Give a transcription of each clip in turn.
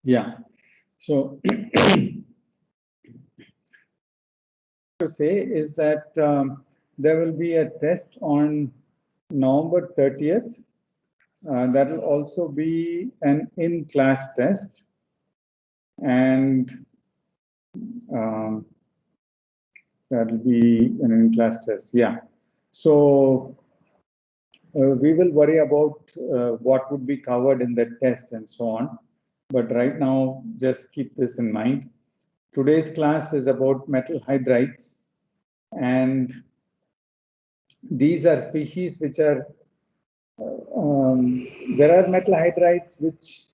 Yeah. So to say is that there will be a test on November 30th. That will also be an in-class test, and um, that will be an in-class test. Yeah. So we will worry about what would be covered in the test and so on. But right now, just keep this in mind. Today's class is about metal hydrides, and these are species which are, there are metal hydrides which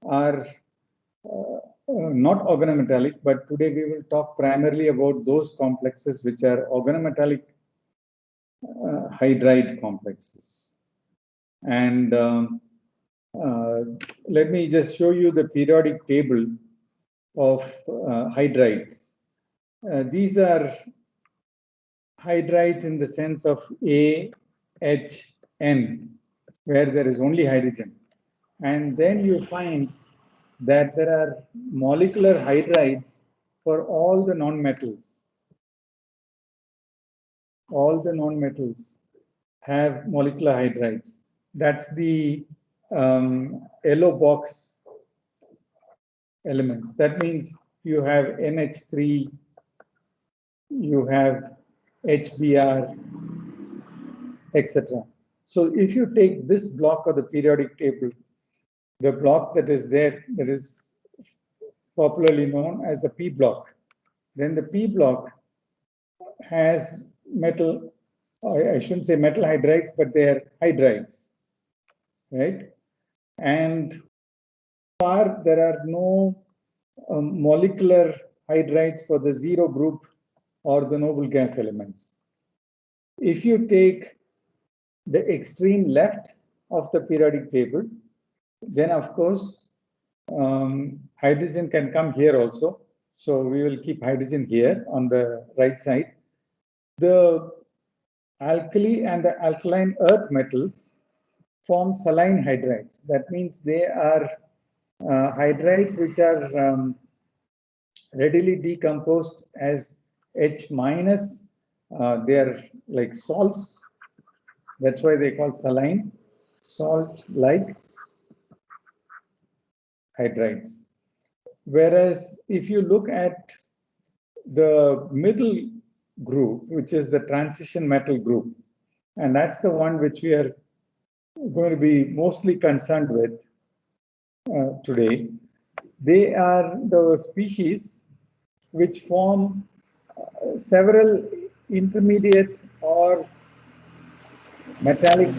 are not organometallic, but today we will talk primarily about those complexes which are organometallic hydride complexes. And let me just show you the periodic table of hydrides. These are hydrides in the sense of A, H, N, where there is only hydrogen. And then you find that there are molecular hydrides for all the nonmetals. All the nonmetals have molecular hydrides. That's the yellow box elements. That means you have NH3, you have HBr, etc. So if you take this block of the periodic table, the block that is there, that is popularly known as the P block, then the P block has metal, I shouldn't say metal hydrides, but they are hydrides, right? And far there are no molecular hydrides for the zero group or the noble gas elements. If you take the extreme left of the periodic table, then of course hydrogen can come here also. So we will keep hydrogen here on the right side. The alkali and the alkaline earth metals form saline hydrides. That means they are hydrides which are readily decomposed as H minus. They are like salts. That's why they call saline, salt-like hydrides. Whereas if you look at the middle group, which is the transition metal group, and that's the one which we are going to be mostly concerned with today, they are the species which form several intermediate or metallic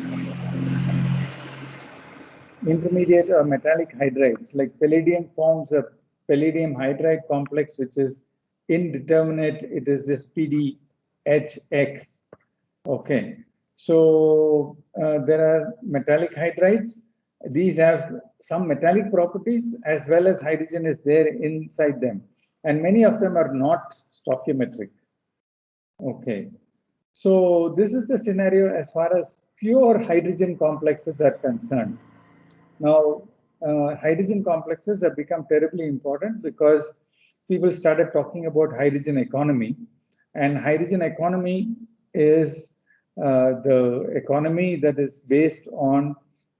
hydrides. Like palladium forms a palladium hydride complex, which is indeterminate. It is this PDHX. Okay. So there are metallic hydrides. These have some metallic properties as well as hydrogen is there inside them. And many of them are not stoichiometric. Okay. So this is the scenario as far as pure hydrogen complexes are concerned. Now, hydrogen complexes have become terribly important because people started talking about hydrogen economy. And hydrogen economy is the economy that is based on,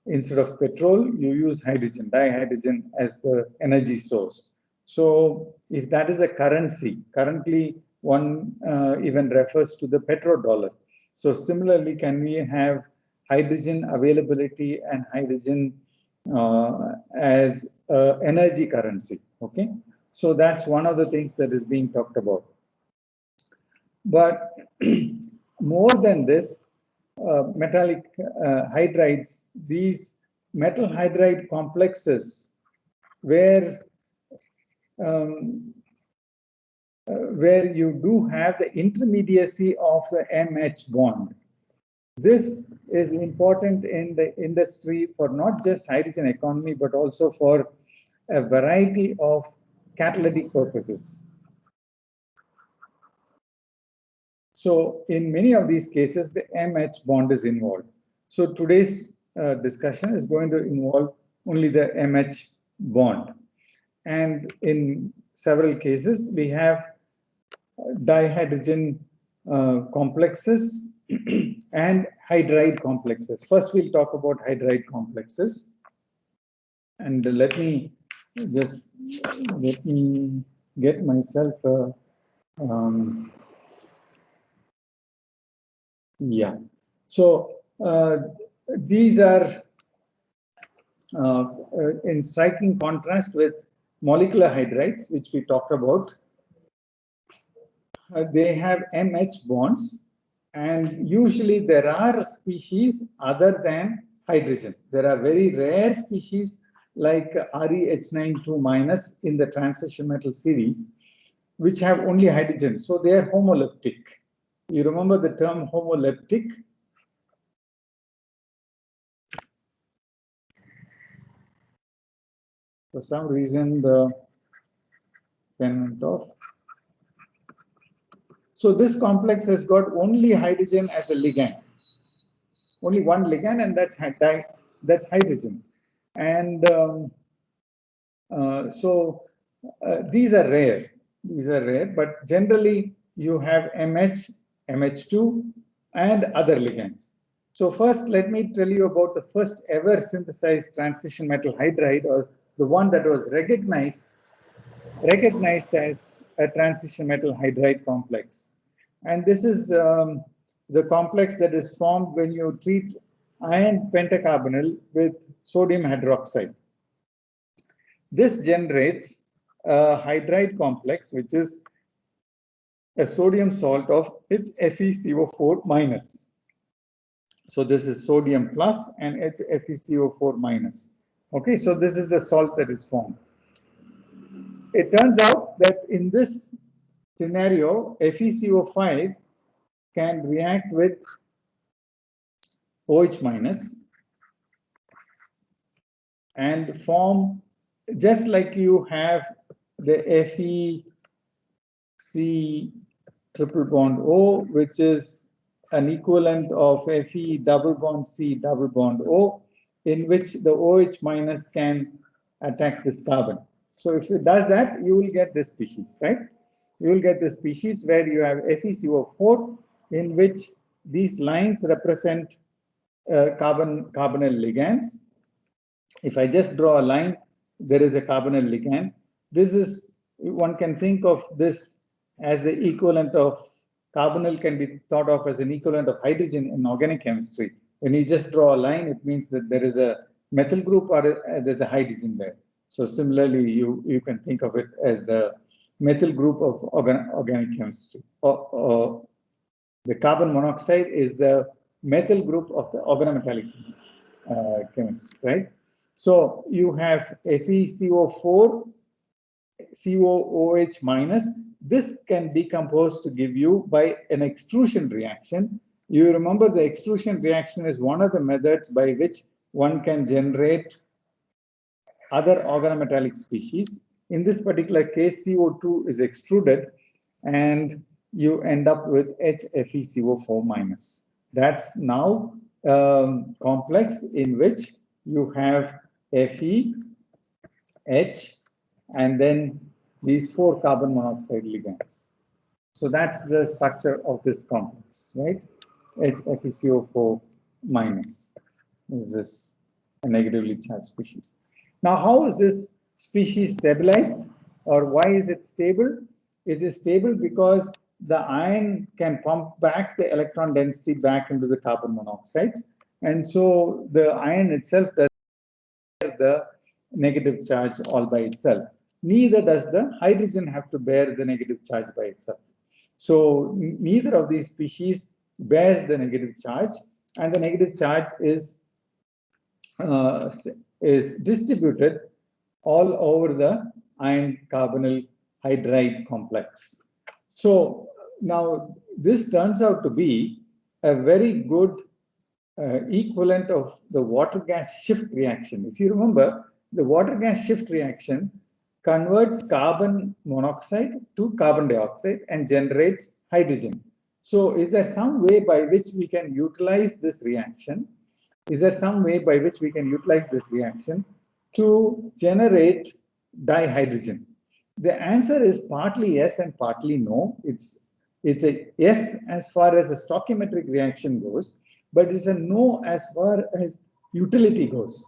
instead of petrol, you use hydrogen, dihydrogen as the energy source. So if that is a currency, currently one even refers to the petrodollar. So similarly, can we have hydrogen availability and hydrogen as energy currency? Okay, so that's one of the things that is being talked about. But more than this, metallic hydrides, these metal hydride complexes where you do have the intermediacy of the MH bond. This is important in the industry for not just hydrogen economy, but also for a variety of catalytic purposes. So in many of these cases, the MH bond is involved. So today's discussion is going to involve only the MH bond. and in several cases we have dihydrogen complexes and hydride complexes. First, we'll talk about hydride complexes. And let me get myself a, yeah. So these are in striking contrast with molecular hydrides, which we talked about. They have MH bonds, and usually there are species other than hydrogen. There are very rare species like ReH92- in the transition metal series, which have only hydrogen. So they are homoleptic. You remember the term homoleptic? For some reason, the pen went off. So this complex has got only hydrogen as a ligand. Only one ligand, and that's hydrogen. And these are rare. These are rare, but generally you have MH, MH2, and other ligands. So first, let me tell you about the first ever synthesized transition metal hydride, or the one that was recognized as a transition metal hydride complex. And this is the complex that is formed when you treat iron pentacarbonyl with sodium hydroxide. This generates a hydride complex, which is a sodium salt of HFeCO4-. So this is sodium plus and HFeCO4-. Okay, so this is the salt that is formed. It turns out that in this scenario, FeCO5 can react with OH- and form, just like you have the FeC triple bond O, which is an equivalent of Fe double bond C double bond O, in which the OH- can attack this carbon. So if it does that, you will get this species, right? You will get the species where you have FeCO4, in which these lines represent carbonyl ligands. If I just draw a line, there is a carbonyl ligand. This is, one can think of this as the equivalent of, carbonyl can be thought of as an equivalent of hydrogen in organic chemistry. When you just draw a line, it means that there is a methyl group or there's a hydrogen there. So similarly, you can think of it as the methyl group of organic chemistry. Or the carbon monoxide is the methyl group of the organometallic chemistry, right? So you have FeCO4, COOH-. This can decompose to give you by an extrusion reaction. You remember the extrusion reaction is one of the methods by which one can generate other organometallic species. In this particular case, CO2 is extruded and you end up with HFeCO4-. That's now complex in which you have Fe, H, and then these 4 carbon monoxide ligands. So that's the structure of this complex, right? HFeCO4-. This is a negatively charged species. Now, how is this species stabilized, or why is it stable? It is stable because the ion can pump back the electron density back into the carbon monoxides, and so the ion itself does the negative charge all by itself. Neither does the hydrogen have to bear the negative charge by itself. So neither of these species bears the negative charge, and the negative charge is distributed all over the iron carbonyl hydride complex. So now this turns out to be a very good equivalent of the water gas shift reaction. If you remember, the water gas shift reaction converts carbon monoxide to carbon dioxide and generates hydrogen. So is there some way by which we can utilize this reaction? Is there some way by which we can utilize this reaction to generate dihydrogen? The answer is partly yes and partly no. It's a yes as far as the stoichiometric reaction goes, but it's a no as far as utility goes.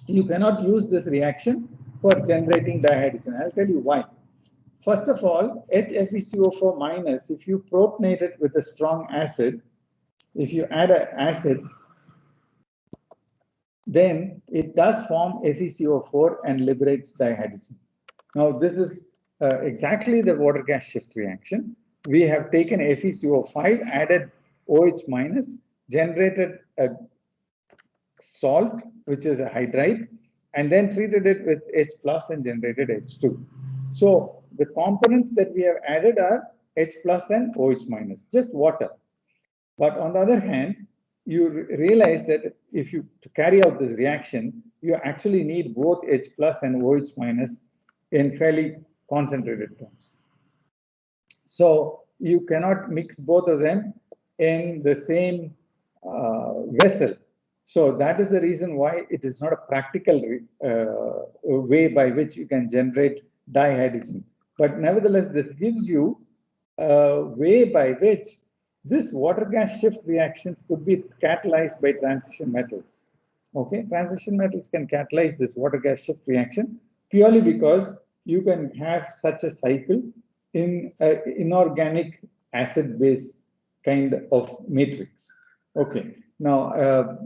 You cannot use this reaction for generating dihydrogen. I'll tell you why. First of all, HFeCO4 minus, if you protonate it with a strong acid, if you add an acid, then it does form FeCO4 and liberates dihydrogen. Now, this is exactly the water gas shift reaction. We have taken FeCO5, added OH minus, generated a salt, which is a hydride, and then treated it with H plus and generated H2. So the components that we have added are H plus and OH minus, just water. But on the other hand, you realize that if you to carry out this reaction, you actually need both H plus and OH minus in fairly concentrated terms. So you cannot mix both of them in the same vessel. So that is the reason why it is not a practical way by which you can generate dihydrogen. But nevertheless, this gives you a way by which this water gas shift reactions could be catalyzed by transition metals. Okay, transition metals can catalyze this water gas shift reaction purely because you can have such a cycle in an inorganic acid-base kind of matrix. Okay, now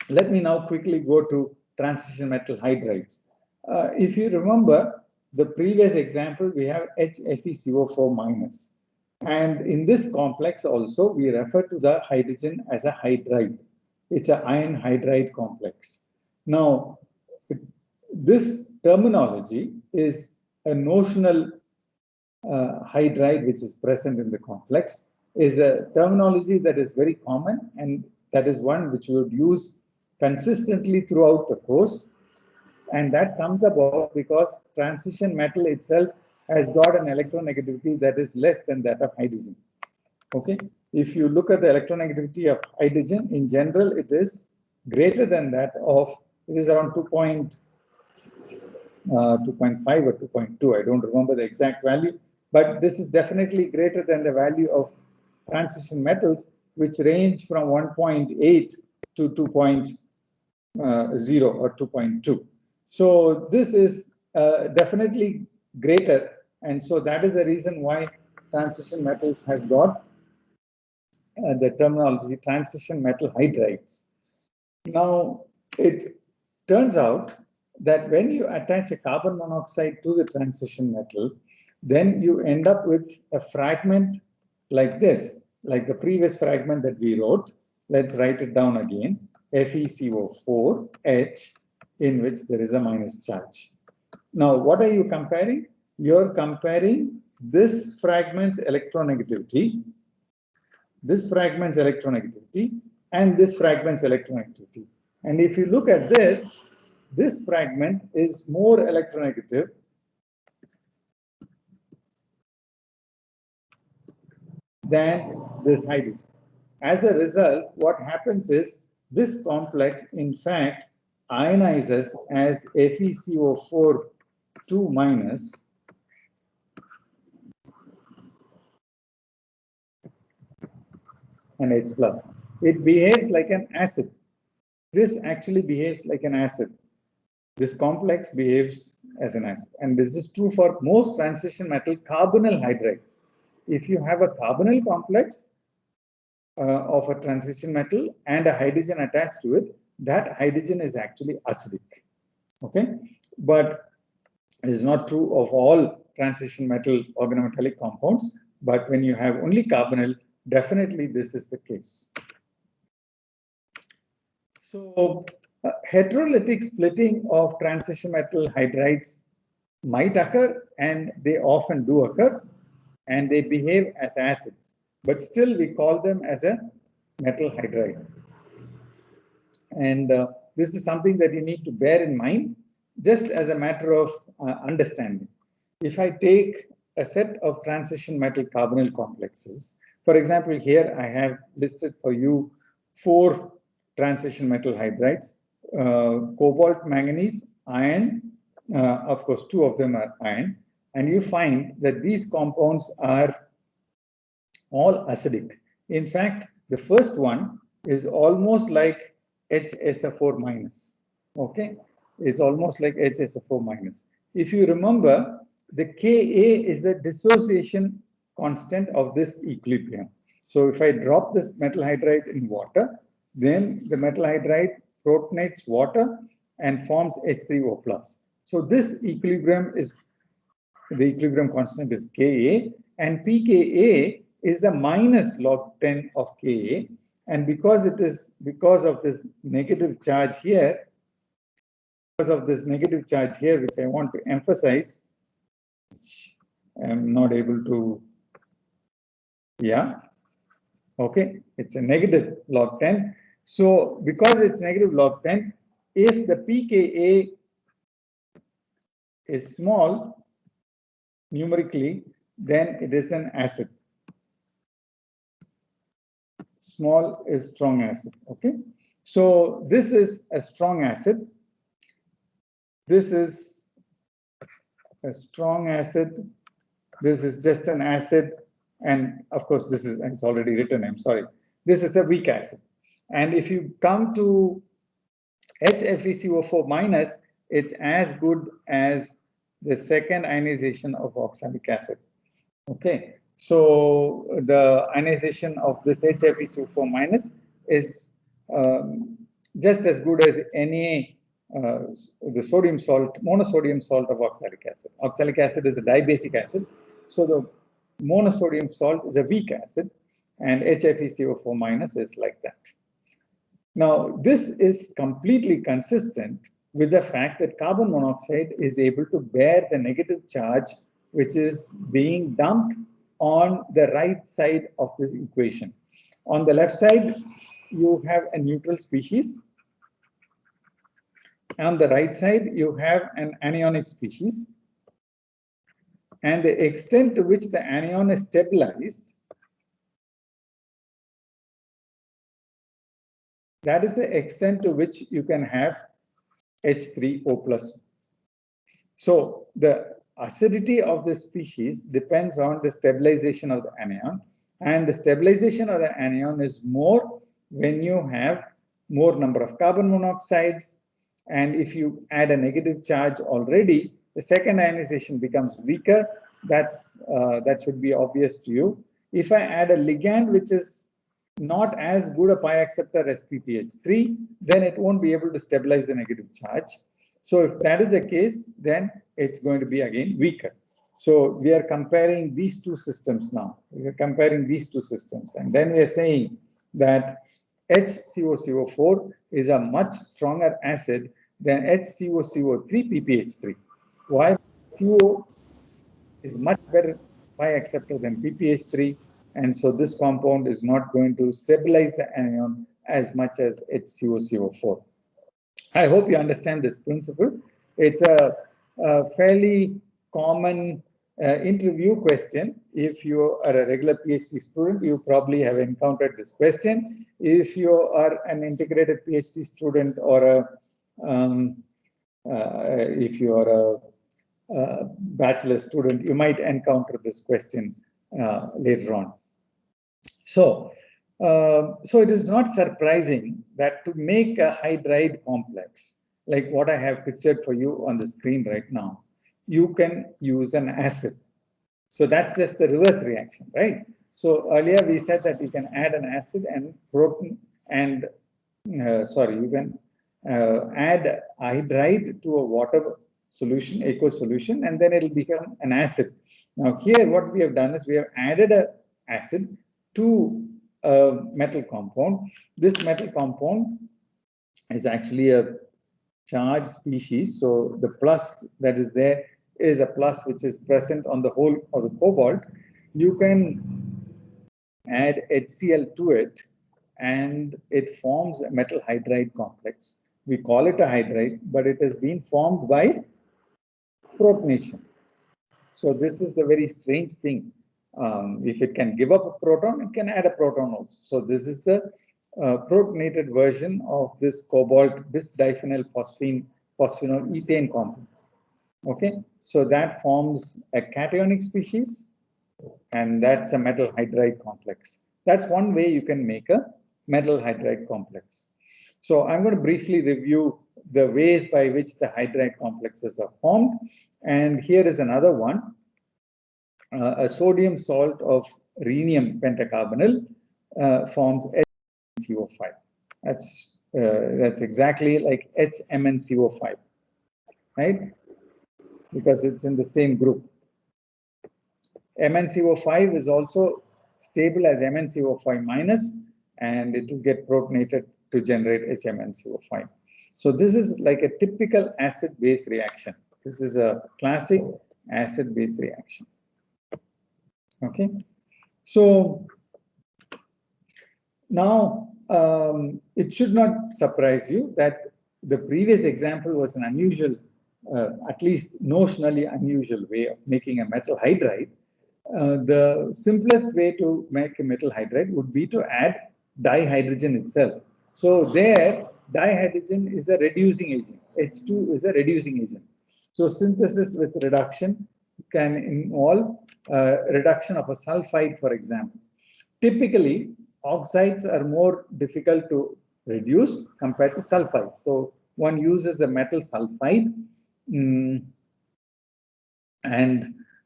let me now quickly go to transition metal hydrides. If you remember the previous example, we have HFeCO4 minus. And in this complex also, we refer to the hydrogen as a hydride. It's an iron hydride complex. Now, this terminology is a notional hydride which is present in the complex, is a terminology that is very common, and that is one which we would use consistently throughout the course. And that comes about because transition metal itself has got an electronegativity that is less than that of hydrogen. Okay, if you look at the electronegativity of hydrogen, in general, it is greater than that of, it is around 2.5 or 2.2. I don't remember the exact value, but this is definitely greater than the value of transition metals, which range from 1.8 to 2.0 or 2.2. So this is definitely greater, and so that is the reason why transition metals have got the terminology transition metal hydrides. Now, it turns out that when you attach a carbon monoxide to the transition metal, then you end up with a fragment like this, like the previous fragment that we wrote. Let's write it down again, FeCO4H, in which there is a minus charge. Now, what are you comparing? You're comparing this fragment's electronegativity, and this fragment's electronegativity. And if you look at this fragment is more electronegative than this hydrogen. As a result, what happens is this complex, in fact, ionizes as FeCO4 2 minus and H plus. It behaves like an acid. This actually behaves like an acid. This complex behaves as an acid. And this is true for most transition metal carbonyl hydrides. If you have a carbonyl complex of a transition metal and a hydrogen attached to it, that hydrogen is actually acidic. Okay, but it is not true of all transition metal organometallic compounds. But when you have only carbonyl, definitely this is the case. So heterolytic splitting of transition metal hydrides might occur, and they often do occur, and they behave as acids, but still we call them as a metal hydride. And this is something that you need to bear in mind just as a matter of understanding. If I take a set of transition metal carbonyl complexes, for example, here I have listed for you 4 transition metal hydrides, cobalt, manganese, iron, of course, two of them are iron, and you find that these compounds are all acidic. In fact, the first one is almost like HSO4 minus. Okay, it's almost like HSO4 minus. If you remember, the Ka is the dissociation constant of this equilibrium. So if I drop this metal hydride in water, then the metal hydride protonates water and forms H3O plus. So this equilibrium is, the equilibrium constant is Ka, and pKa is the minus log 10 of Ka, and because of this negative charge here, which I want to emphasize, I'm not able to, yeah, okay, it's a negative log 10. So because it's negative log 10, if the pKa is small numerically, then it is an acid. Small is strong acid. Okay, so this is a strong acid. This is a strong acid. This is just an acid, and of course this is, it's already written, I'm sorry, this is a weak acid. And if you come to HFeCO4 minus, it's as good as the second ionization of oxalic acid. Okay, so the ionization of this HFeCO4 minus is just as good as any the sodium salt, monosodium salt of oxalic acid. Oxalic acid is a dibasic acid, so the monosodium salt is a weak acid, and HFeCO4 minus is like that. Now, this is completely consistent with the fact that carbon monoxide is able to bear the negative charge which is being dumped on the right side of this equation. On the left side, you have a neutral species. On the right side, you have an anionic species. And the extent to which the anion is stabilized, that is the extent to which you can have H3O plus. So the acidity of the species depends on the stabilization of the anion, and the stabilization of the anion is more when you have more number of carbon monoxides, and if you add a negative charge already, the second ionization becomes weaker. That should be obvious to you. If I add a ligand which is not as good a pi acceptor as PPH3, then it won't be able to stabilize the negative charge. So if that is the case, then it's going to be again weaker. So we are comparing these two systems now. We are comparing these two systems, and then we are saying that HCOCO4 is a much stronger acid than HCOCO3 PPH3. Why? CO is much better pi acceptor than PPH3, and so this compound is not going to stabilize the anion as much as HCOCO4. I hope you understand this principle. It's a fairly common interview question. If you are a regular PhD student, you probably have encountered this question. If you are an integrated PhD student, or if you are a bachelor student, you might encounter this question later on. So it is not surprising that to make a hydride complex, like what I have pictured for you on the screen right now, you can use an acid. So that's just the reverse reaction, right? So earlier we said that you can add an acid and protein, and you can add hydride to a water solution, aqueous solution, and then it will become an acid. Now here what we have done is we have added an acid to a metal compound. This metal compound is actually a charged species, so the plus that is there is a plus which is present on the whole of the cobalt. You can add HCl to it, and it forms a metal hydride complex. We call it a hydride, but it has been formed by protonation. So this is the very strange thing. If it can give up a proton, it can add a proton also. So this is the protonated version of this cobalt bis diphenyl phosphonol ethane complex. Okay, so that forms a cationic species, and that's a metal hydride complex. That's one way you can make a metal hydride complex. So I'm going to briefly review the ways by which the hydride complexes are formed. And here is another one. A sodium salt of rhenium pentacarbonyl forms HMnCO5. That's exactly like HMnCO5, right? Because it's in the same group. MnCO5 is also stable as MnCO5 minus, and it will get protonated to generate HMnCO5. So this is like a typical acid-base reaction. This is a classic acid-base reaction. Okay, so now it should not surprise you that the previous example was an unusual, at least notionally unusual way of making a metal hydride. The simplest way to make a metal hydride would be to add dihydrogen itself. So there, dihydrogen is a reducing agent. H2 is a reducing agent. So synthesis with reduction can involve reduction of a sulfide, for example. Typically, oxides are more difficult to reduce compared to sulfides. So one uses a metal sulfide, and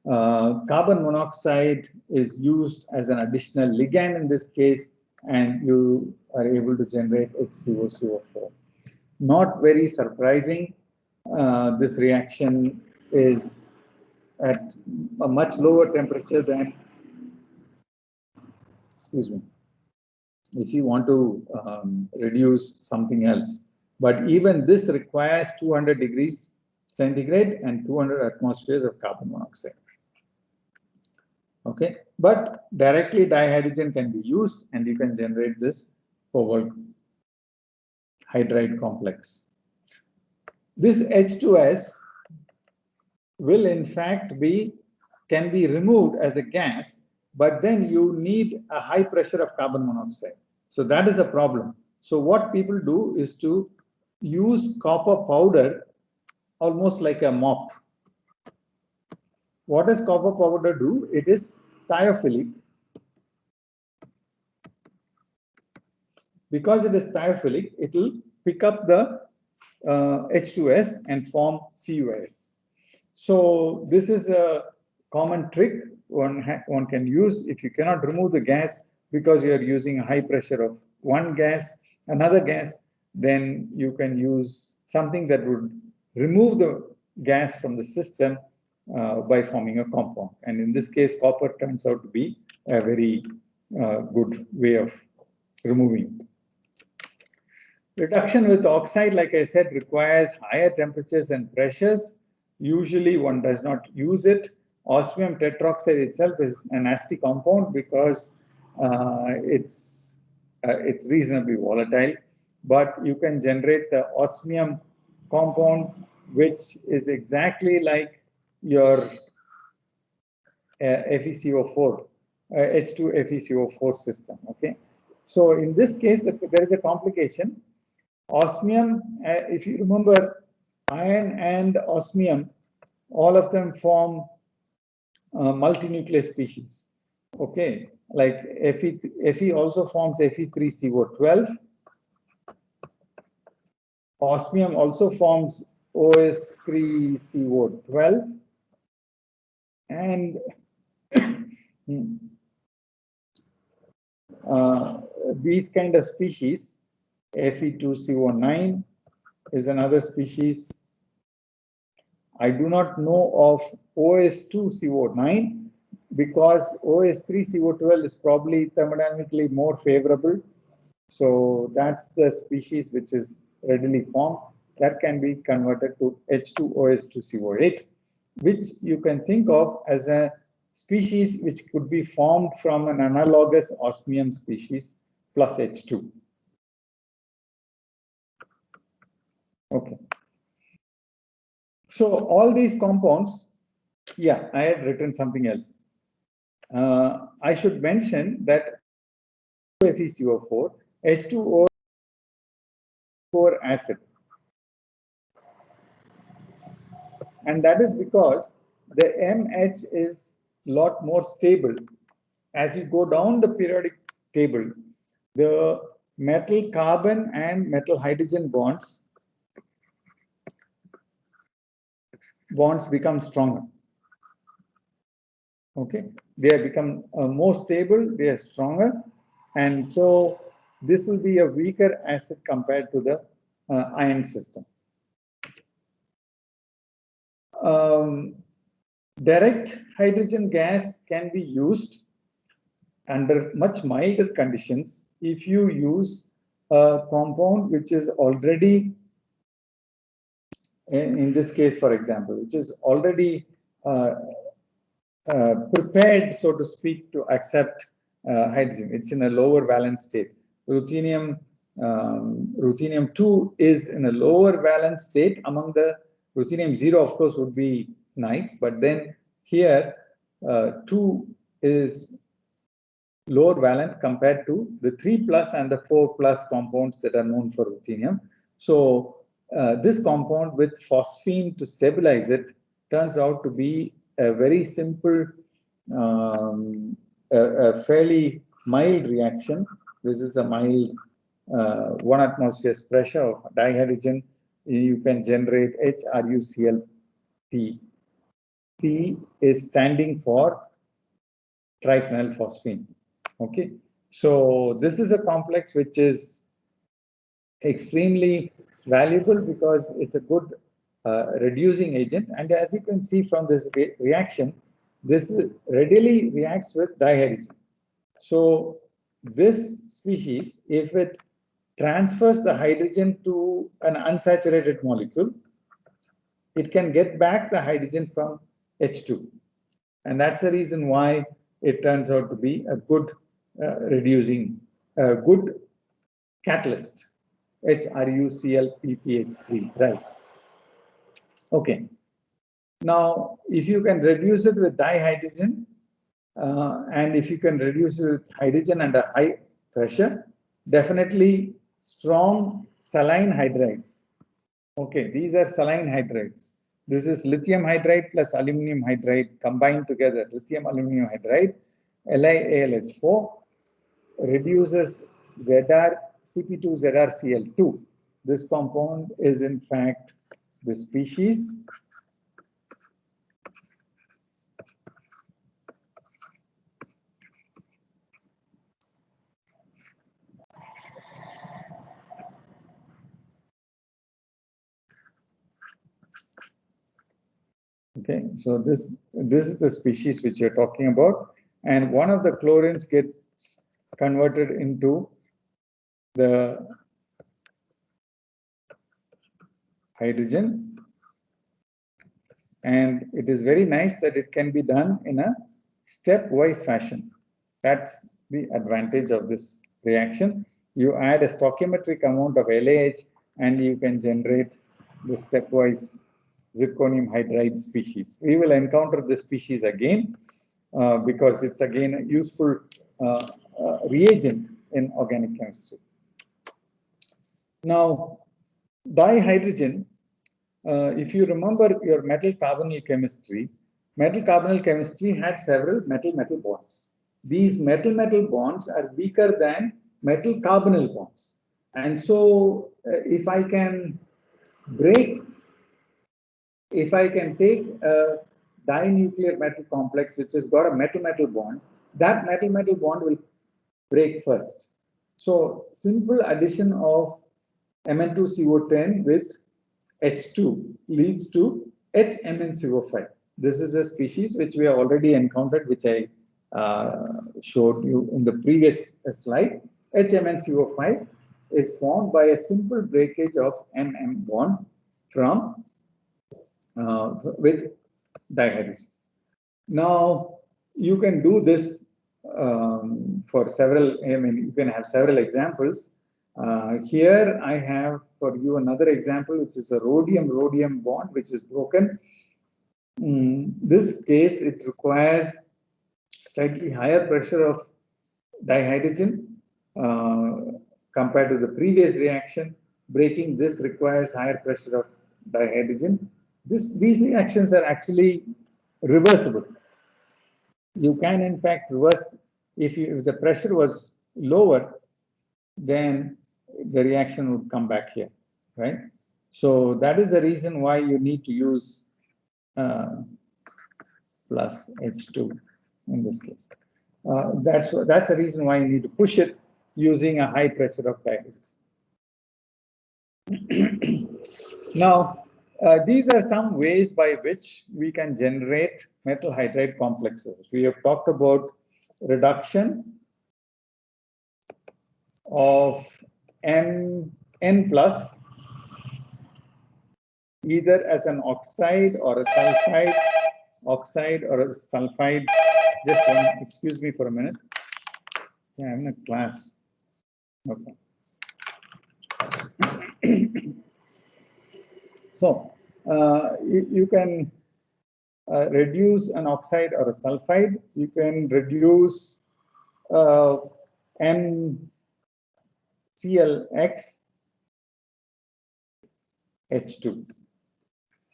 carbon monoxide is used as an additional ligand in this case, and you are able to generate HCOCO4. Not very surprising, this reaction is at a much lower temperature than, excuse me, if you want to reduce something else. But even this requires 200 degrees centigrade and 200 atmospheres of carbon monoxide. Okay, but directly dihydrogen can be used, and you can generate this cobalt hydride complex. This H2S will in fact can be removed as a gas, but then you need a high pressure of carbon monoxide. So that is a problem. So what people do is to use copper powder almost like a mop. What does copper powder do? It is thiophilic. Because it is thiophilic, it will pick up the H2S and form CuS. So this is a common trick one can use if you cannot remove the gas because you are using a high pressure of another gas, then you can use something that would remove the gas from the system by forming a compound. And in this case, copper turns out to be a very good way of removing. Reduction with oxide, like I said, requires higher temperatures and pressures. Usually one does not use it. Osmium tetroxide itself is a nasty compound because it's reasonably volatile. But you can generate the osmium compound, which is exactly like your FeCO4, H2FeCO4 system. Okay, so in this case, there is a complication. Osmium, if you remember, iron and osmium, all of them form multinuclear species. Okay, like Fe also forms Fe3CO12. Osmium also forms OS3CO12. And these kind of species, Fe2CO9 is another species. I do not know of OS2CO9 because OS3CO12 is probably thermodynamically more favorable. So that's the species which is readily formed. That can be converted to H2OS2CO8, which you can think of as a species which could be formed from an analogous osmium species plus H2. Okay. So all these compounds, yeah, I had written something else. I should mention that FeCO4, H2O4 acid. And that is because the MH is a lot more stable. As you go down the periodic table, the metal carbon and metal hydrogen bonds become stronger. Okay, they have become more stable, they are stronger, and so this will be a weaker acid compared to the ion system. Direct hydrogen gas can be used under much milder conditions if you use a compound which is already, in this case, for example, which is already prepared, so to speak, to accept hydrogen. It's in a lower valence state. Ruthenium 2 is in a lower valence state. Among the ruthenium 0, of course, would be nice, but then here 2 is lower valent compared to the 3+ and the 4+ compounds that are known for ruthenium. So this compound with phosphine to stabilize it turns out to be a very simple, a fairly mild reaction. This is a mild 1 atmosphere's pressure of dihydrogen. You can generate HRuCl. P is standing for triphenylphosphine. Okay, so this is a complex which is extremely valuable because it's a good reducing agent, and as you can see from this reaction, this readily reacts with dihydrogen. So this species, if it transfers the hydrogen to an unsaturated molecule, it can get back the hydrogen from H2, and that's the reason why it turns out to be a good reducing, good catalyst. HRuCl-PPH3, right? Okay. Now, if you can reduce it with dihydrogen, and if you can reduce it with hydrogen under high pressure, definitely strong saline hydrides. Okay, these are saline hydrides. This is lithium hydride plus aluminum hydride combined together. Lithium aluminum hydride, LiAlH4, reduces CP2ZrCl2. This compound is in fact the species okay, so this is the species which you're talking about, and one of the chlorines gets converted into the hydrogen, and it is very nice that it can be done in a stepwise fashion. That's the advantage of this reaction. You add a stoichiometric amount of LaH and you can generate the stepwise zirconium hydride species. We will encounter this species again because it's again a useful reagent in organic chemistry. Now, dihydrogen, if you remember your metal carbonyl chemistry had several metal-metal bonds. These metal-metal bonds are weaker than metal carbonyl bonds. And so if I can take a dinuclear metal complex which has got a metal-metal bond, that metal-metal bond will break first. So simple addition of Mn2CO10 with H2 leads to HMnCO5. This is a species which we have already encountered, which I showed you in the previous slide. HMnCO5 is formed by a simple breakage of MM bond from with dihydrogen. Now, you can do this for several, you can have several examples. Here I have for you another example, which is a rhodium-rhodium bond, which is broken. In this case, it requires slightly higher pressure of dihydrogen compared to the previous reaction. Breaking this requires higher pressure of dihydrogen. these reactions are actually reversible. You can in fact reverse if the pressure was lower, then the reaction would come back here, right? So that is the reason why you need to use plus H2 in this case. That's the reason why you need to push it using a high pressure of dielectrics. Now, these are some ways by which we can generate metal hydride complexes. We have talked about reduction of N plus, either as an oxide or a sulfide, Just one, excuse me for a minute. Yeah, I'm in a class. Okay. So you can reduce an oxide or a sulfide. You can reduce NClX H2.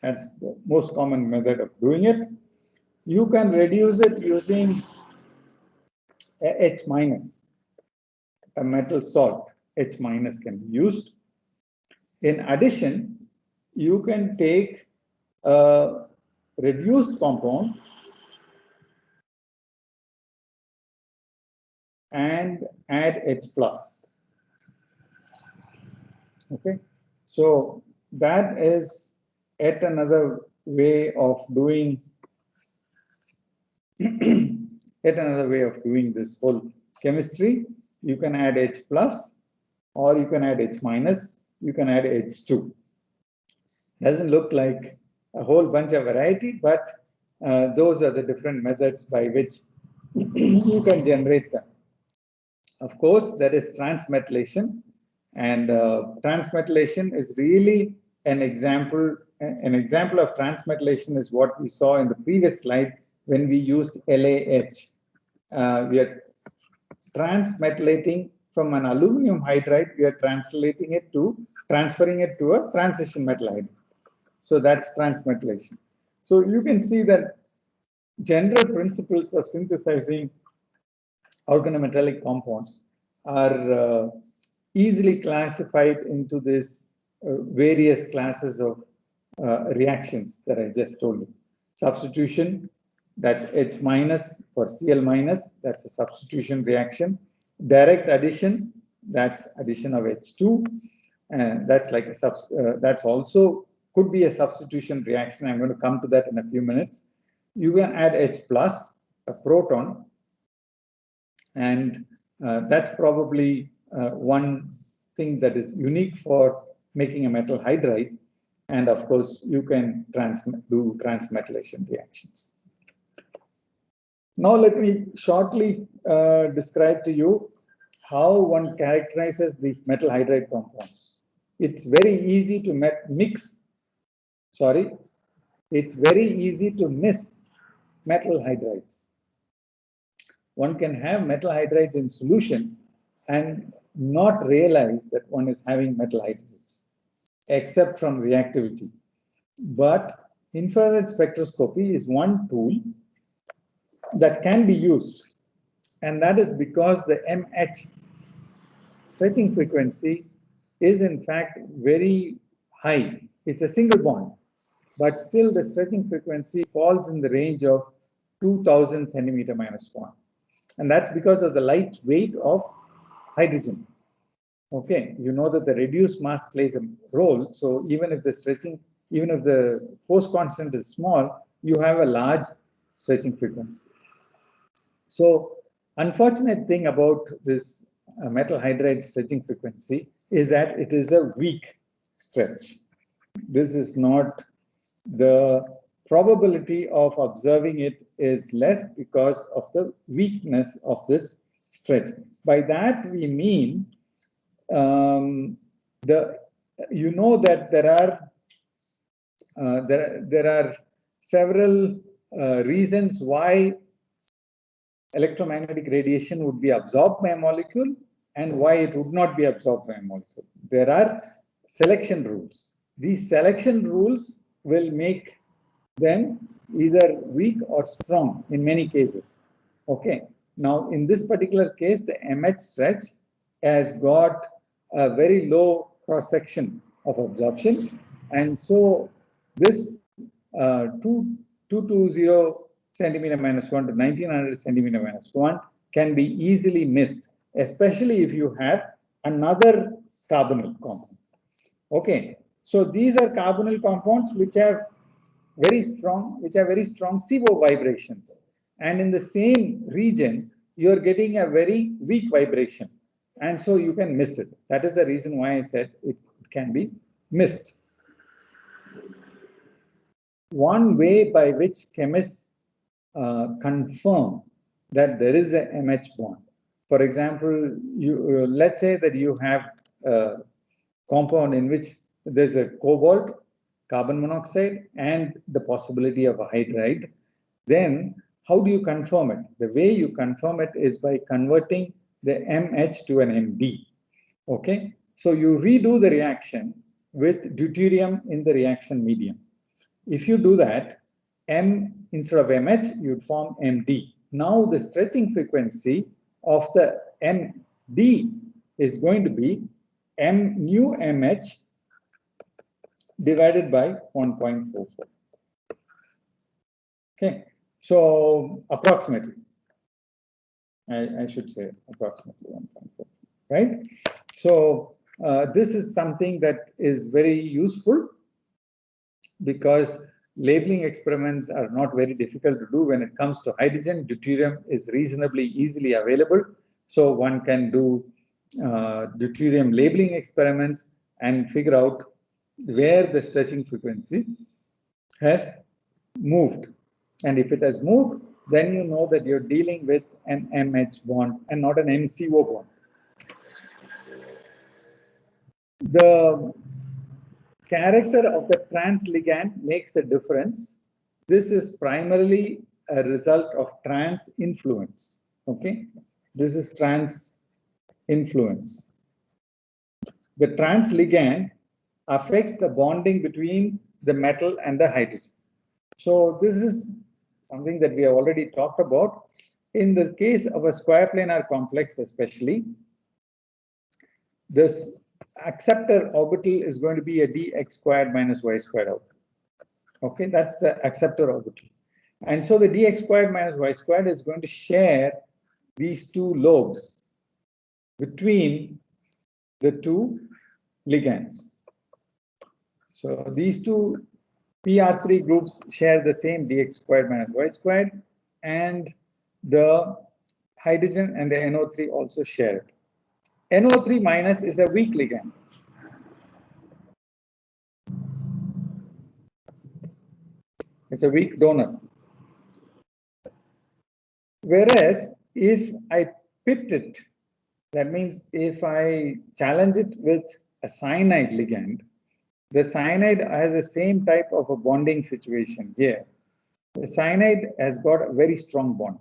That's the most common method of doing it. You can reduce it using H minus, a metal salt. H minus can be used. In addition, you can take a reduced compound and add H plus. Okay, so that is yet another way of doing this whole chemistry. You can add H plus, or you can add H minus, you can add H2. Doesn't look like a whole bunch of variety, but those are the different methods by which you can generate them. Of course, there is transmetallation, and transmetallation is really an example. An example of transmetallation is what we saw in the previous slide when we used LaH. We are transmetallating from an aluminum hydride, we are transferring it to a transition metal hydride. So that's transmetallation. So you can see that general principles of synthesizing organometallic compounds are easily classified into this various classes of reactions that I just told you. Substitution, that's H minus for Cl minus, that's a substitution reaction. Direct addition, that's addition of H2, and that's like a that's also could be a substitution reaction. I'm going to come to that in a few minutes. You can add H plus, a proton, and that's probably one thing that is unique for making a metal hydride. And of course, you can do transmetallation reactions. Now, let me shortly describe to you how one characterizes these metal hydride compounds. It's very easy to it's very easy to miss metal hydrides. One can have metal hydrides in solution and not realize that one is having metal hydrides, except from reactivity. But infrared spectroscopy is one tool that can be used, and that is because the MH stretching frequency is in fact very high. It's a single bond, but still the stretching frequency falls in the range of 2000 centimeter minus 1. And that's because of the light weight of hydrogen. Okay, you know that the reduced mass plays a role. So even if the force constant is small, you have a large stretching frequency. So unfortunate thing about this metal hydride stretching frequency is that it is a weak stretch. This is not, the probability of observing it is less because of the weakness of this stretch. By that we mean you know that there are several reasons why electromagnetic radiation would be absorbed by a molecule and why it would not be absorbed by a molecule. There are selection rules. These selection rules will make them either weak or strong in many cases. Okay. Now, in this particular case, the MH stretch has got a very low cross section of absorption, and so this 220 centimeter minus 1 to 1900 centimeter minus 1 can be easily missed, especially if you have another carbonyl compound. Okay, so these are carbonyl compounds which have very strong CO vibrations, and in the same region you are getting a very weak vibration, and so you can miss it. That is the reason why I said it can be missed. One way by which chemists confirm that there is a MH bond. For example, you let's say that you have a compound in which there's a cobalt, carbon monoxide, and the possibility of a hydride. Then how do you confirm it? The way you confirm it is by converting the MH to an MD. Okay, so you redo the reaction with deuterium in the reaction medium. If you do that, M instead of MH, you'd form MD. Now the stretching frequency of the MD is going to be M nu MH divided by 1.44. Okay, so approximately, I should say approximately 1.44, right? So this is something that is very useful, because labeling experiments are not very difficult to do when it comes to hydrogen. Deuterium is reasonably easily available, so one can do deuterium labeling experiments and figure out where the stretching frequency has moved. And if it has moved, then you know that you're dealing with an MH bond and not an MCO bond. The character of the trans ligand makes a difference. This is primarily a result of trans influence. Okay, this is trans influence. The trans ligand affects the bonding between the metal and the hydrogen. So this is something that we have already talked about. In the case of a square planar complex, especially, this acceptor orbital is going to be a dx squared minus y squared orbital. Okay, that's the acceptor orbital. And so the dx squared minus y squared is going to share these two lobes between the two ligands. So these two PR3 groups share the same dx squared minus y squared, and the hydrogen and the NO3 also share it. NO3 minus is a weak ligand. It's a weak donor. Whereas if I pit it, that means if I challenge it with a cyanide ligand, the cyanide has the same type of a bonding situation here. The cyanide has got a very strong bond.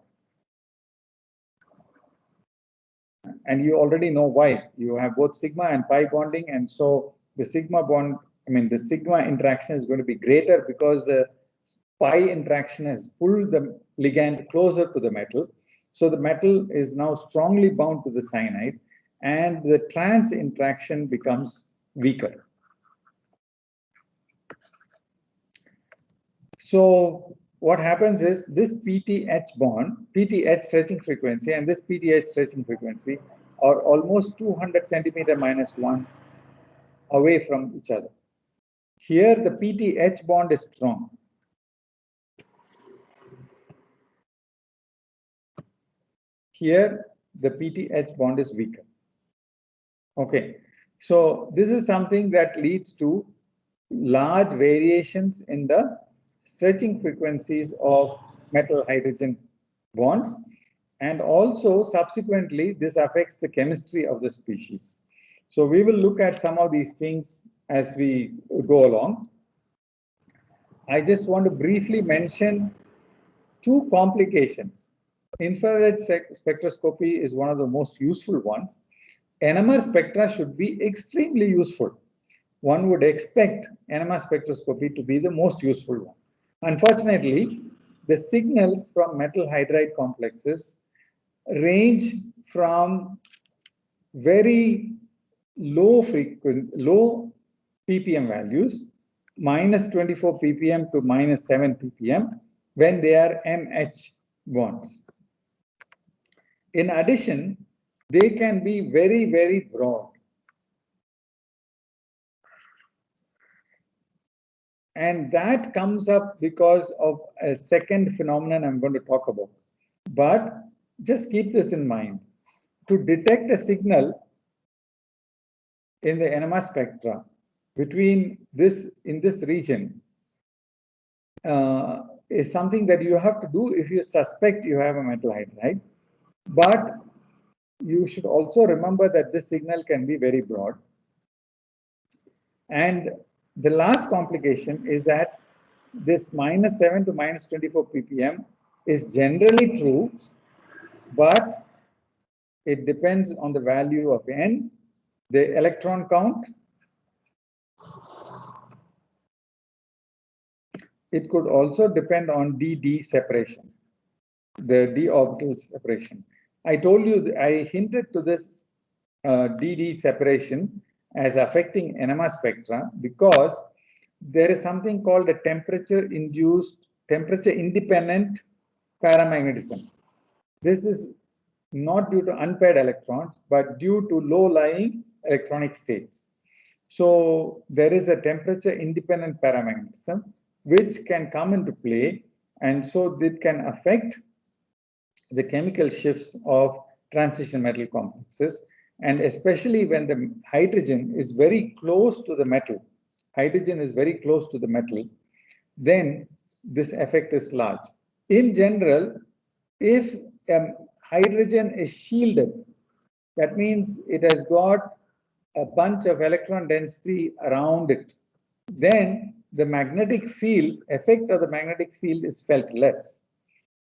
And you already know why. You have both sigma and pi bonding, and so the sigma bond, the sigma interaction is going to be greater because the pi interaction has pulled the ligand closer to the metal. So the metal is now strongly bound to the cyanide, and the trans interaction becomes weaker. So what happens is this PTH bond, PTH stretching frequency and this PTH stretching frequency are almost 200 centimeter minus 1 away from each other. Here the PTH bond is strong. Here the PTH bond is weaker. Okay, so this is something that leads to large variations in the stretching frequencies of metal hydrogen bonds, and also subsequently this affects the chemistry of the species. So we will look at some of these things as we go along. I just want to briefly mention two complications. Infrared spectroscopy is one of the most useful ones. NMR spectra should be extremely useful. one would expect NMR spectroscopy to be the most useful one. Unfortunately, the signals from metal hydride complexes range from very low ppm values, minus 24 ppm to minus 7 ppm, when they are MH bonds. In addition, they can be very, very broad. And that comes up because of a second phenomenon I'm going to talk about. But just keep this in mind. To detect a signal in the NMR spectra between this, in this region, is something that you have to do if you suspect you have a metal hydride. But you should also remember that this signal can be very broad. And the last complication is that this minus 7 to minus 24 ppm is generally true, but it depends on the value of N, the electron count. It could also depend on d separation, the d orbital separation. I told you, I hinted to this d separation as affecting NMR spectra because there is something called a temperature-independent paramagnetism. This is not due to unpaired electrons, but due to low-lying electronic states. So there is a temperature-independent paramagnetism which can come into play, and so it can affect the chemical shifts of transition metal complexes, and especially when the hydrogen is very close to the metal. Hydrogen is very close to the metal, then this effect is large. In general, if hydrogen is shielded, that means it has got a bunch of electron density around it, then the magnetic field, effect of the magnetic field is felt less.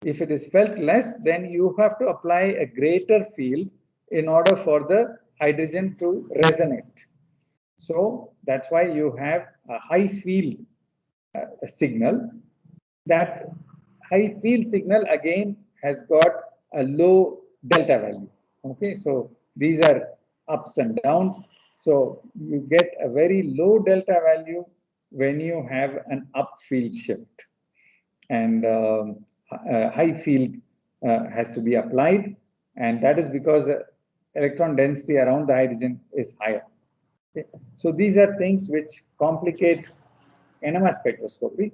If it is felt less, then you have to apply a greater field in order for the hydrogen to resonate. So that's why you have a high field signal. That high field signal again has got a low delta value. Okay, so these are ups and downs. So you get a very low delta value when you have an up field shift, and high field has to be applied, and that is because electron density around the hydrogen is higher. Okay. So these are things which complicate NMR spectroscopy.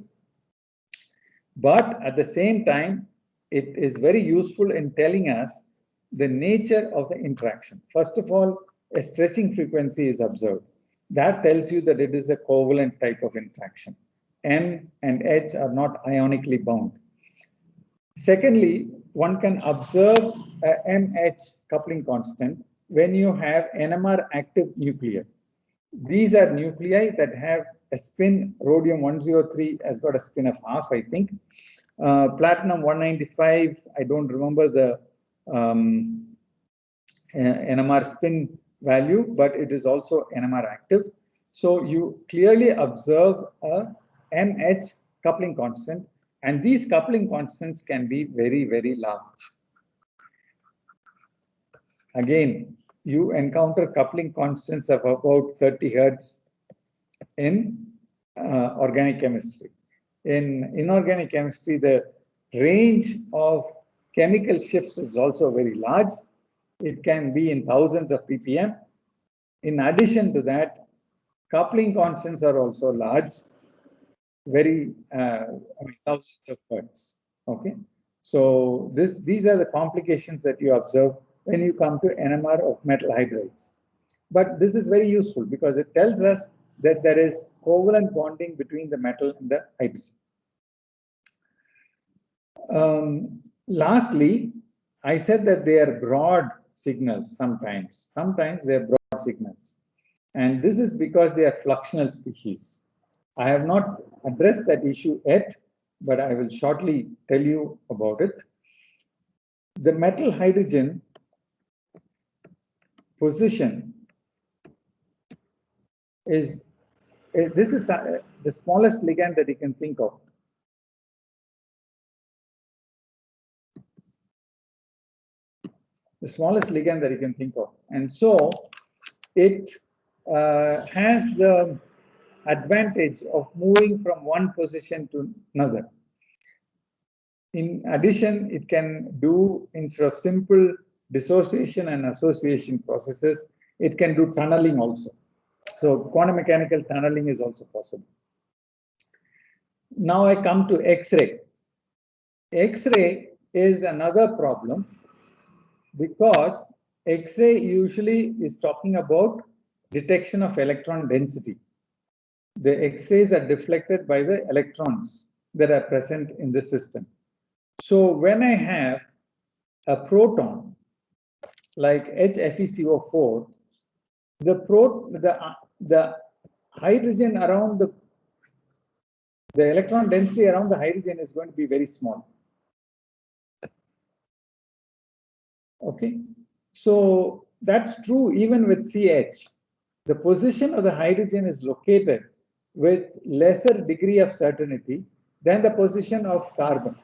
But at the same time, it is very useful in telling us the nature of the interaction. First of all, a stretching frequency is observed. That tells you that it is a covalent type of interaction. N and H are not ionically bound. Secondly, one can observe a MH coupling constant when you have NMR active nuclei. These are nuclei that have a spin. Rhodium 103 has got a spin of half, I think. Platinum 195, I don't remember the NMR spin value, but it is also NMR active. So you clearly observe a MH coupling constant, and these coupling constants can be very, very large. Again, you encounter coupling constants of about 30 hertz in organic chemistry. In inorganic chemistry, the range of chemical shifts is also very large. It can be in thousands of ppm. In addition to that, coupling constants are also large, very thousands of hertz. Okay, so these are the complications that you observe when you come to NMR of metal hydrides. But this is very useful because it tells us that there is covalent bonding between the metal and the hydrogen. Lastly, I said that they are broad signals sometimes. Sometimes they are broad signals. And this is because they are fluxional species. I have not addressed that issue yet, but I will shortly tell you about it. The metal hydrogen position is This is the smallest ligand that you can think of. The smallest ligand that you can think of. And so it has the advantage of moving from one position to another. In addition, it can do, instead of simple dissociation and association processes, it can do tunneling also. So quantum mechanical tunneling is also possible. Now I come to X-ray. X-ray is another problem because X-ray usually is talking about detection of electron density. The X-rays are deflected by the electrons that are present in the system. So when I have a proton like HFeCO4, the hydrogen around the electron density around the hydrogen is going to be very small. Okay, so that's true even with CH. The position of the hydrogen is located with lesser degree of certainty than the position of carbon.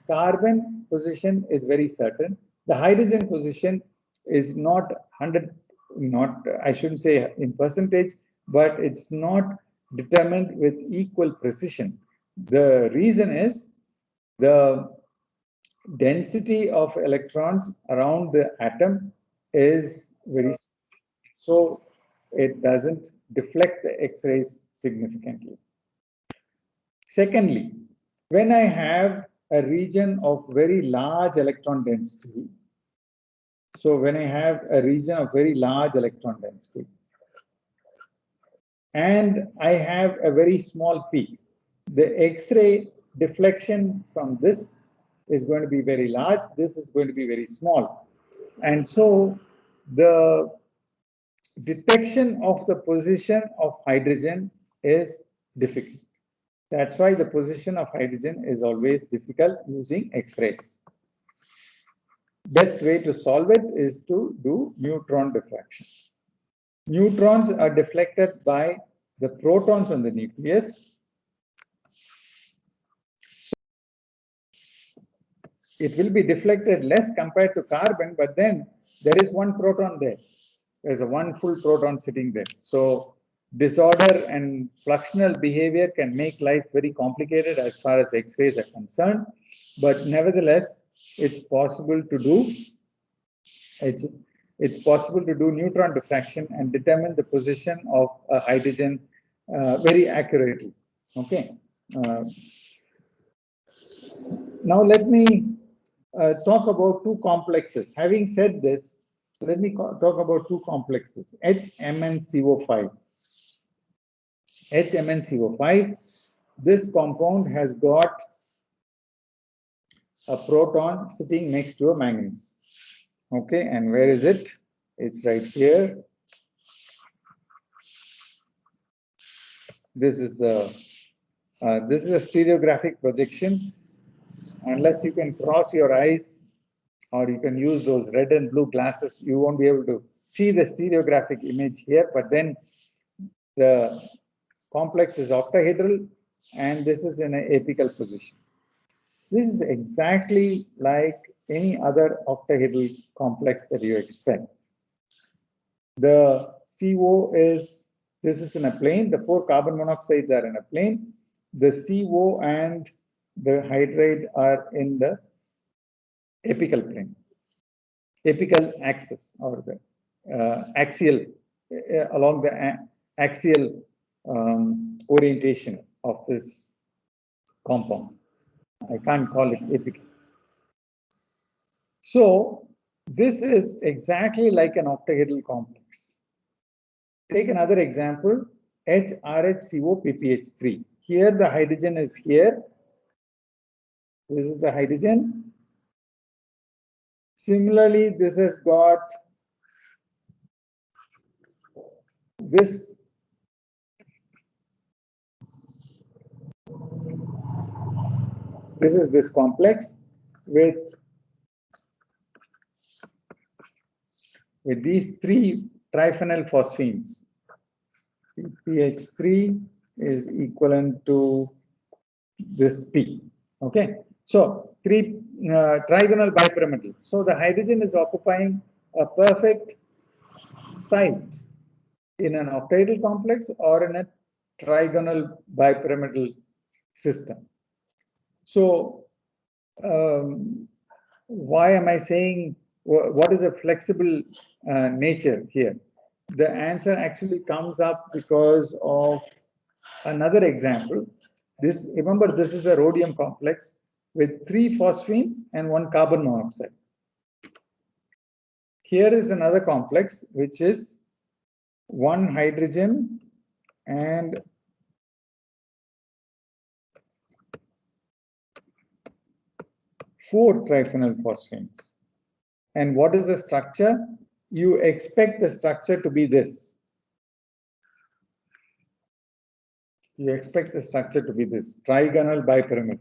Carbon position is very certain. The hydrogen position is not 100, I shouldn't say in percentage, but it's not determined with equal precision. The reason is the density of electrons around the atom is very, so it doesn't deflect the X-rays significantly. Secondly, when I have a region of very large electron density, so when I have a region of very large electron density, and I have a very small peak, the X-ray deflection from this is going to be very large, this is going to be very small. And so the detection of the position of hydrogen is difficult. That's why the position of hydrogen is always difficult using X-rays. Best way to solve it is to do neutron diffraction. Neutrons are deflected by the protons on the nucleus. It will be deflected less compared to carbon, but then there is one proton there. There's a one full proton sitting there. So disorder and fluxional behavior can make life very complicated as far as X-rays are concerned. But nevertheless, it's possible to do. It's possible to do neutron diffraction and determine the position of a hydrogen very accurately. Okay. Now let me talk about two complexes. Having said this, let me talk about two complexes, HMnCO5. HMnCO5, this compound has got a proton sitting next to a manganese. Okay, and where is it? It's right here. This is a stereographic projection. Unless you can cross your eyes or you can use those red and blue glasses, you won't be able to see the stereographic image here. But then the complex is octahedral and this is in an apical position. This is exactly like any other octahedral complex that you expect. The CO is, this is in a plane, the 4 carbon monoxides are in a plane, the CO and the hydride are in the apical plane, apical axis, or the axial, along the axial orientation of this compound. I can't call it apical. So this is exactly like an octahedral complex. Take another example, HRHCO-PPH3. Here the hydrogen is here. This is the hydrogen. Similarly, this has got this. This is this complex with these 3 triphenyl phosphines. pH3 is equivalent to this P. Okay, so three trigonal bipyramidal. So the hydrogen is occupying a perfect site in an octahedral complex or in a trigonal bipyramidal system. So why am I saying what is a flexible nature here? The answer actually comes up because of another example. This, remember, this is a rhodium complex with 3 phosphines and 1 carbon monoxide. Here is another complex which is 1 hydrogen and 4 triphenyl phosphines. And what is the structure? You expect the structure to be this. You expect the structure to be this, trigonal bipyramid.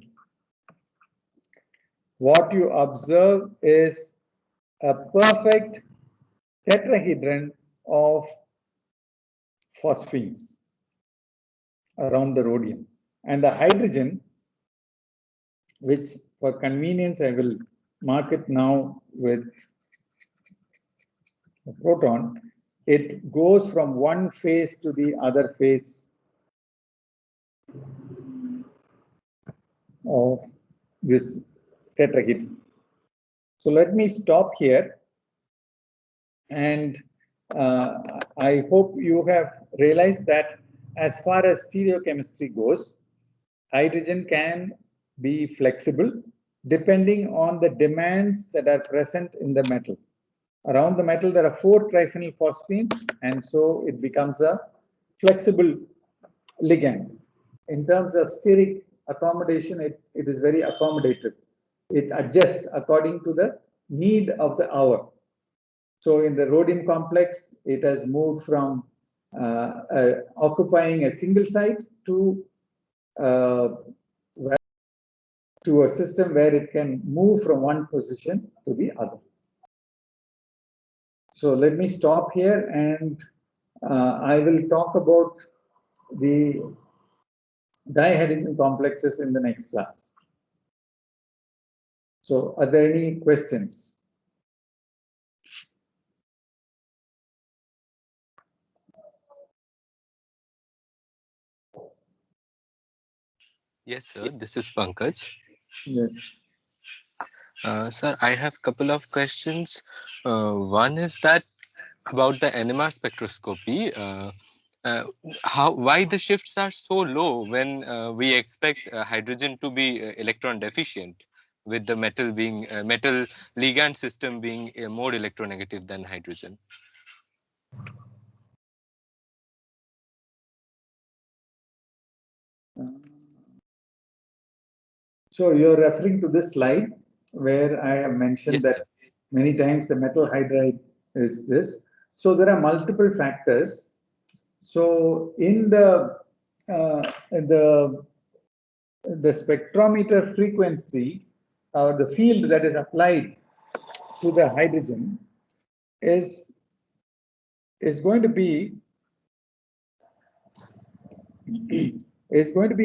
What you observe is a perfect tetrahedron of phosphines around the rhodium. And the hydrogen, which for convenience I will mark it now with a proton, it goes from one face to the other face of this tetrahedron. So let me stop here, and I hope you have realized that as far as stereochemistry goes, hydrogen can be flexible depending on the demands that are present in the metal. Around the metal, there are 4 triphenyl phosphines, and so it becomes a flexible ligand. In terms of steric accommodation, it is very accommodative. It adjusts according to the need of the hour. So in the rhodium complex, it has moved from occupying a single site to a system where it can move from one position to the other. So let me stop here, and I will talk about the dihydrogen complexes in the next class. So are there any questions? Yes, sir. This is Pankaj. Yes. Sir, I have a couple of questions. One is that about the NMR spectroscopy. Why the shifts are so low when we expect hydrogen to be electron deficient, with the metal being metal ligand system being more electronegative than hydrogen? So you're referring to this slide where I have mentioned Yes, that sir. many times the metal hydride is this. So there are multiple factors. So in the spectrometer frequency or the field that is applied to the hydrogen is going to be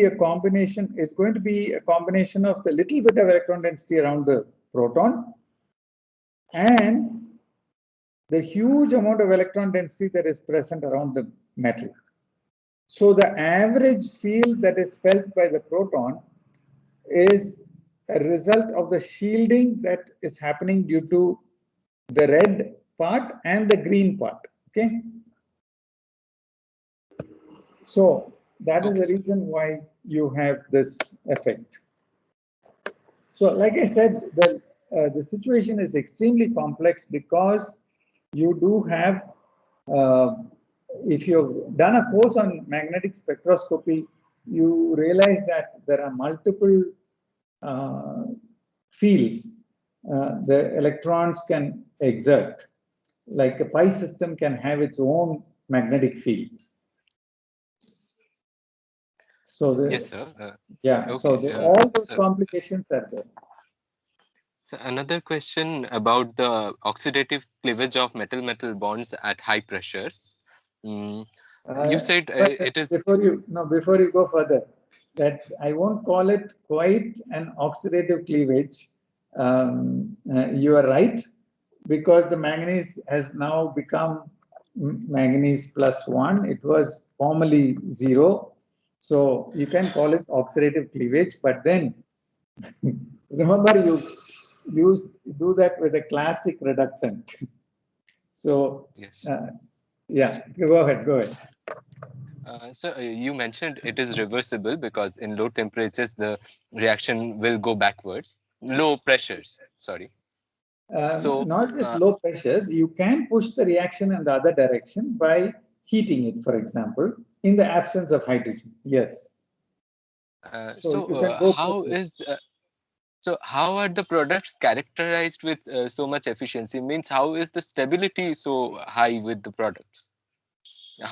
a combination of the little bit of electron density around the proton and the huge amount of electron density that is present around the metal. So the average field that is felt by the proton is a result of the shielding that is happening due to the red part and the green part. Okay. So that is the reason why you have this effect. So like I said, the situation is extremely complex because you do have, if you've done a course on magnetic spectroscopy, you realize that there are multiple fields the electrons can exert. Like a pi system can have its own magnetic field. So Yes, sir. yeah, so Okay. all those complications are there. So another question about the oxidative cleavage of metal-metal bonds at high pressures. Mm, You said But it is. before you go further, I won't call it quite an oxidative cleavage. You are right, because the manganese has now become manganese +1. It was formerly 0. So you can call it oxidative cleavage, but then remember, you do that with a classic reductant. So Yes. yeah, go ahead. So you mentioned it is reversible because in low temperatures the reaction will go backwards. Low pressures, sorry. So Not just low pressures, you can push the reaction in the other direction by heating it, for example, in the absence of hydrogen. Yes. So you can go how both ways. is so how are the products characterized with so much efficiency? Means how is the stability so high with the products?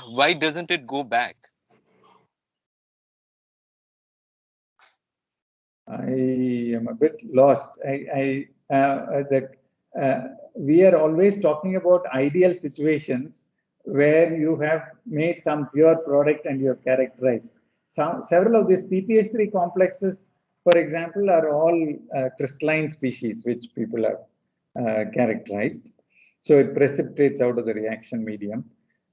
Why doesn't it go back? I am a bit lost. We are always talking about ideal situations where you have made some pure product and you have characterized. Several of these PPH3 complexes, for example, are all crystalline species which people have characterized. So it precipitates out of the reaction medium.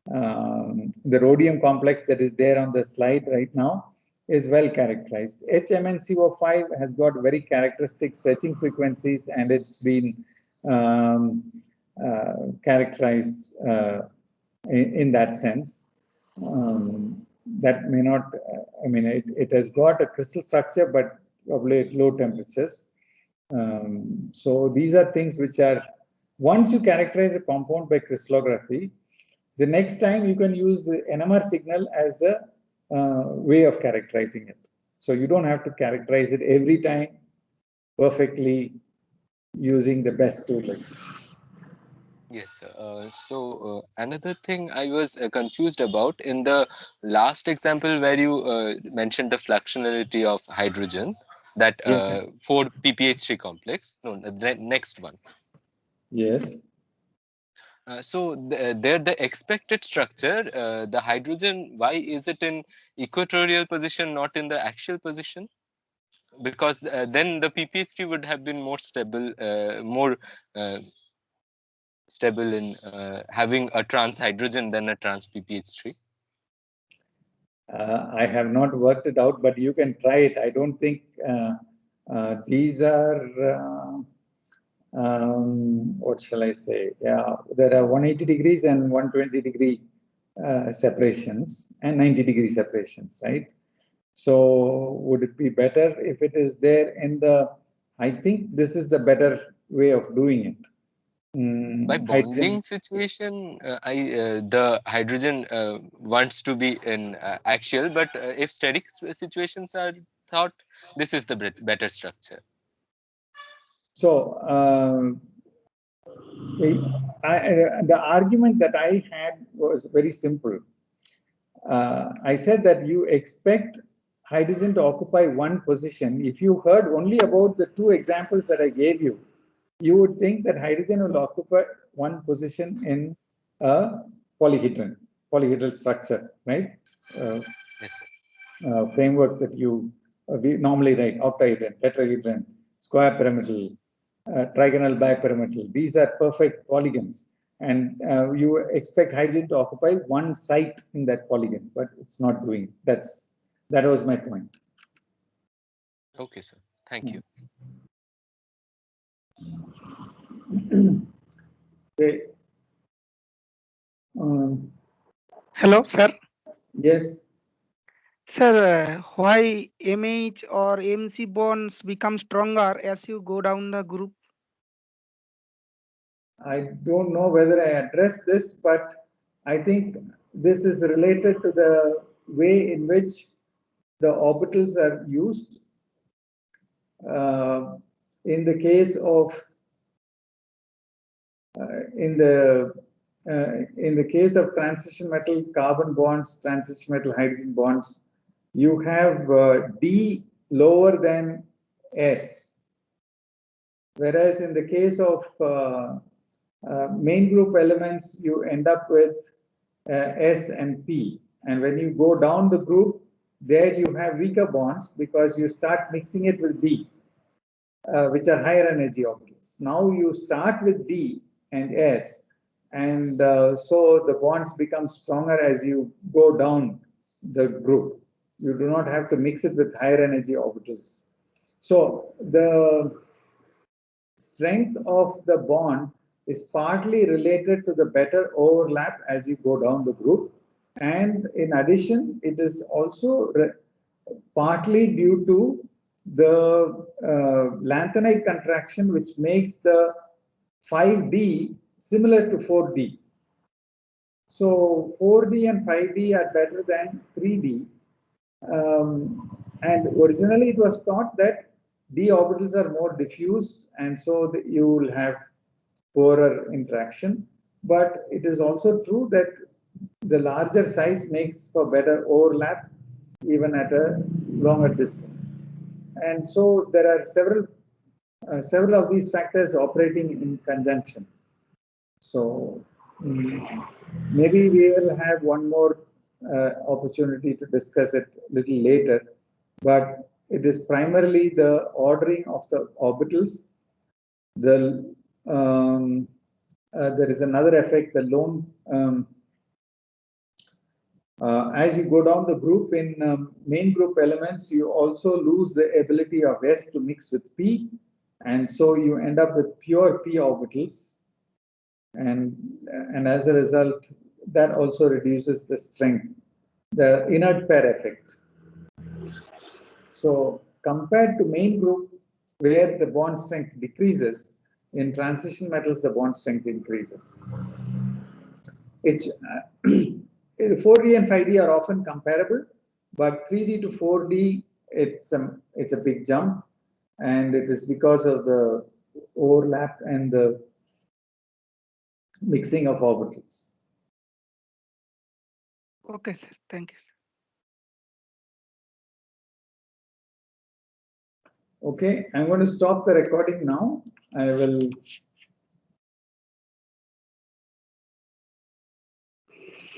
The rhodium complex that is there on the slide right now is well characterized. HMnCO5 has got very characteristic stretching frequencies, and it's been characterized in that sense. That may not, it has got a crystal structure, but probably at low temperatures. So these are things which are, once you characterize a compound by crystallography, the next time you can use the NMR signal as a way of characterizing it. So you don't have to characterize it every time perfectly using the best tool. Yes. Another thing I was confused about in the last example where you mentioned the fluctuality of hydrogen, that Yes. 4 ppH3 complex. No, the next one. Yes. There the expected structure, the hydrogen, why is it in equatorial position, not in the axial position? Because then the ppH3 would have been more stable, uh, stable in having a trans hydrogen than a trans ppH3. I have not worked it out, but you can try it. I don't think these are, what shall I say? Yeah, there are 180 degrees and 120-degree separations and 90-degree separations, right? So would it be better if it is there in the, I think this is the better way of doing it. By Hydrogen. bonding situation, the hydrogen wants to be in axial, but if static situations are thought, this is the better structure. So the argument that I had was very simple. I said that you expect hydrogen to occupy one position. If you heard only about the two examples that I gave you, you would think that hydrogen will occupy one position in a polyhedral structure, right? Yes, sir. Framework that we normally write: octahedron, tetrahedron, square pyramidal, trigonal bipyramidal. These are perfect polygons. And you expect hydrogen to occupy one site in that polygon, but it's not doing. That was my point. Okay, sir. Thank you. Okay. Hello, sir. Yes. Sir, why MH or MC bonds become stronger as you go down the group? I don't know whether I addressed this, but I think this is related to the way in which the orbitals are used. In the case of in the case of transition metal carbon bonds, transition metal hydrogen bonds, you have D lower than S. Whereas in the case of main group elements, you end up with S and P. And when you go down the group, there you have weaker bonds because you start mixing it with D, which are higher energy orbitals. Now you start with D and S, and so the bonds become stronger as you go down the group. You do not have to mix it with higher energy orbitals. So the strength of the bond is partly related to the better overlap as you go down the group. And in addition, it is also partly due to the lanthanide contraction, which makes the 5D similar to 4D. So 4D and 5D are better than 3D. And originally it was thought that D orbitals are more diffused, and so you will have poorer interaction. But it is also true that the larger size makes for better overlap even at a longer distance. And so there are several of these factors operating in conjunction. So maybe we will have one more opportunity to discuss it a little later, but it is primarily the ordering of the orbitals. There is another effect, the lone, as you go down the group in main group elements, you also lose the ability of S to mix with P, and so you end up with pure P orbitals. And as a result, that also reduces the strength, the inert pair effect. So compared to main group, where the bond strength decreases, in transition metals, the bond strength increases. It's 4D and 5D are often comparable, but 3D to 4D, it's a big jump, and it is because of the overlap and the mixing of orbitals. Okay, sir. Thank you. Okay, I'm going to stop the recording now. I will